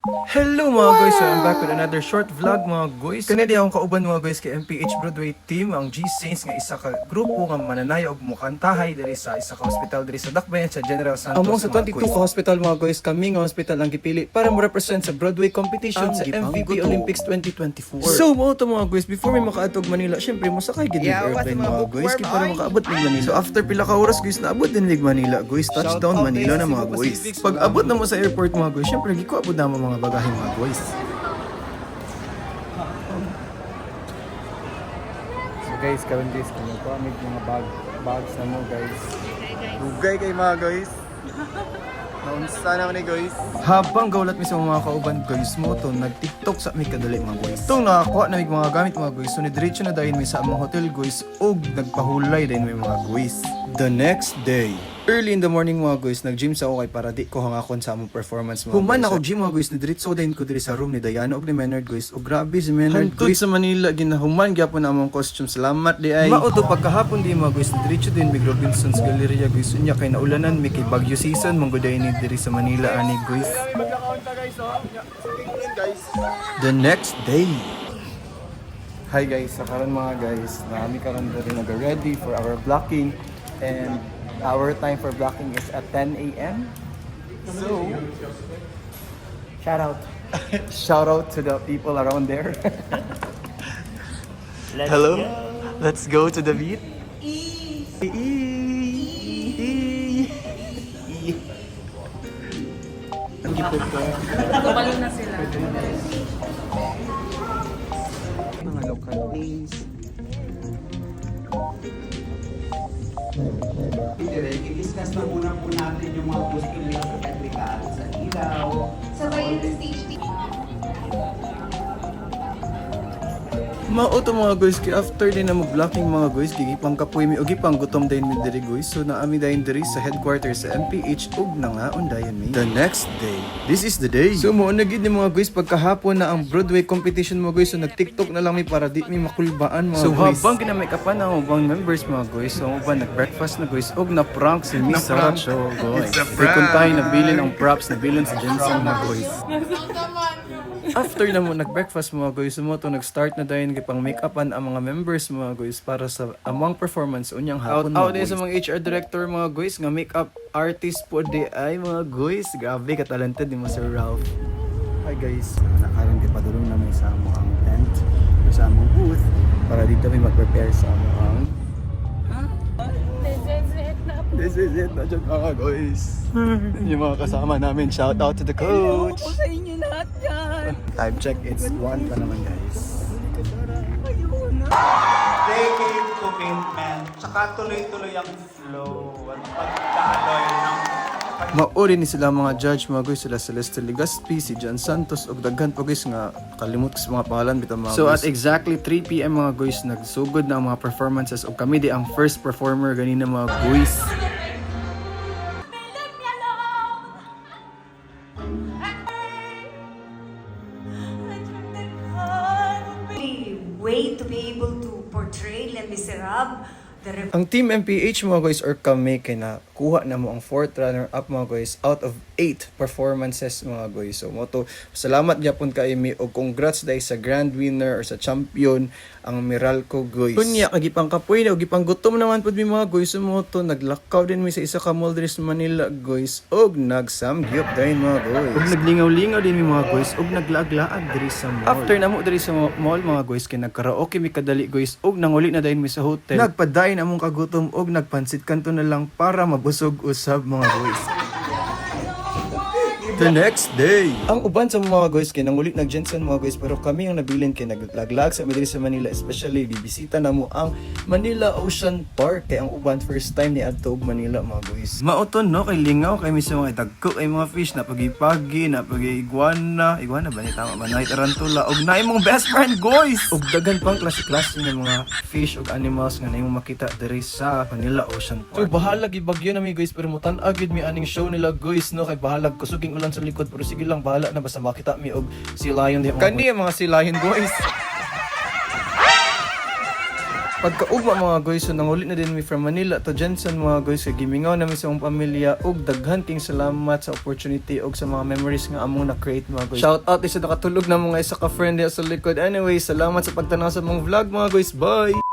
Hello mga guys! So I'm back with another short vlog mga guys. Kanina akong kauban mga guys kay MPH Broadway team, ang G-Saints nga isa ka grupo nga mananayo og mukantahay diri sa isa ka hospital diri sa Dakbayan sa General Santos. Among sa 22 ka hospital mga guys, kami nga hospital ang gipili para mo represent sa Broadway competition sa MVP Olympics 2024. So mo to mga guys, before may makaadtog Manila, syempre mo sakay gid yung airplane mga guys kay para makaabot ning Manila. So after pila ka oras guys, naabot din ning Manila guys. Touchdown Manila na mga guys. Pag abot na mo sa airport mga guys, syempre gikuabot na mo mga bagahe mga guys. So guys, karon guys, kung nagpamig mga bags na mo guys. Dugay kay mga guys. Naunsa naman ni guys. Habang gawlat mi sa mga kauban guys mo to, nag-TikTok sa mi kadali mga guys. Itong nakakuha na mi mga gamit mga guys. So diretso na dayon mi sa among hotel guys og nagpahulay dayon mi mga guys. The next day, early in the morning mga guys, nag-gym sa ako kay para di ko hangakon sa among performance mga Human ako gym mga guys, diretso dayon ko diri sa room ni Diana og ni Menard guys. O grabe si Menard guys sa Manila ginahuman gyapon na among costume. Salamat di ay. Mao to pagkahapon di mga guys, diretso din mi Robinsons Galleria guys. Unya kay naulanan mi kay Bagyo season manggo day ni diri sa Manila ani guys. The next day. Hi guys, sa karon mga guys, nami karon diri nag-ready for our blocking. And our time for blocking is at 10 a.m. So, shout out. Shout out to the people around there. Hello? Let's go to the beat. Ang gipod ko. Kabalo na sila. Mga local days. I-discuss na muna po natin yung mga gusto nila sa technical, sa ilaw. Sabay yung stage team. Mao to mga guys, kay after din na mo blocking mga guys, gigipang kapoy mi og gipang gutom dayon mi diri guys. So naami dayon diri sa headquarters sa MPH ug nangaon dayon mi. The next day, this is the day. So mo na gid ni mga guys pagkahapon na ang Broadway competition mga guys. So nag-TikTok na lang mi para di mi makulbaan mga guys. So habang kinamake-upan ang ubang members mga guys, so uban nag-breakfast na guys og na-prank si Miss Sarah Cho guys. Kung tayo nabilin ang props, nabilin si Jensen mga guys. After na mo nag-breakfast mga guys, mo to nag-start na dayon kay pang make-upan ang mga members mga guys para sa among performance unyang hapon mga guys. Sa mga HR director mga guys nga make-up artist po di ay mga guys. Grabe ka talented ni Mr. Ralph. Hi guys, nakaroon kay padulong namin sa among tent o sa among booth para dito may mag-prepare sa among This is it na dyan mga guys. Yung mga kasama namin, shout out to the coach. Ako sa inyo lahat yan. Time check, it's 1 pa naman guys. Decade commitment, tsaka tuloy-tuloy ang flow at pagdaloy ng Mauri ni sila mga judge mga guys, sila Celeste Legaspi, si John Santos ug daghan pa guys nga kalimot ko sa mga pangalan bitaw mga So guys. At exactly 3 PM mga guys nagsugod na ang mga performances ug kami di ang first performer ganina mga guys. Way to be able to portray Les Miserables, the Ang team MPH mga guys or kami kay na kuha na mo ang 4th runner up mga guys out of 8 performances mga guys. So mo to salamat gyapon kay mi og congrats dai sa grand winner or sa champion ang Meralco guys. Kunya kagipang kapoy na og gipang gutom naman pud mi mga guys. So mo to naglakaw din mi sa isa ka mall diri sa Manila guys og nagsamgyup dayon mga guys. Og naglingaw-lingaw din mi mga guys og naglaag-laag diri sa mall. After na mo diri sa mall mga guys kay nagkaraoke mi kadali guys og nanguli na dayon mi sa hotel. Nagpadayon among kagutom og nagpansit kanto na lang para mabusog usab mga guys. The next day, ang uban sa mga guys kay nangulit nag Jensen mga guys pero kami ang nabilin kay naglaglag sa diri sa Manila, especially bibisita na mo ang Manila Ocean Park kay ang uban first time ni adto og Manila mga guys. Mauton no kay lingaw kay mismo mga dagko ay mga fish na pagi-pagi na pagi-iguana ba ni tama ba na tarantula og naay mong best friend guys og daghan pang klase-klase ng mga fish ug animals nga nahimong makita diri sa Manila Ocean Park. So bahala gibagyo na mi guys pero mutan-ag gid mi aning show nila guys no kay bahala kusuging ulan sa likod pero sige lang bahala na basta makita mi og si Lion di kani mga si Lion guys. Pagkaugma mga guys, so nanguli na din mi from Manila to Jensen mga guys, kay gimingaw namin sa akong pamilya ug daghan king salamat sa opportunity ug sa mga memories nga among na-create mga guys. Shout out isa nakatulog na mga isa ka friend sa likod. Anyway, salamat sa pagtanaw sa mong vlog mga guys. Bye!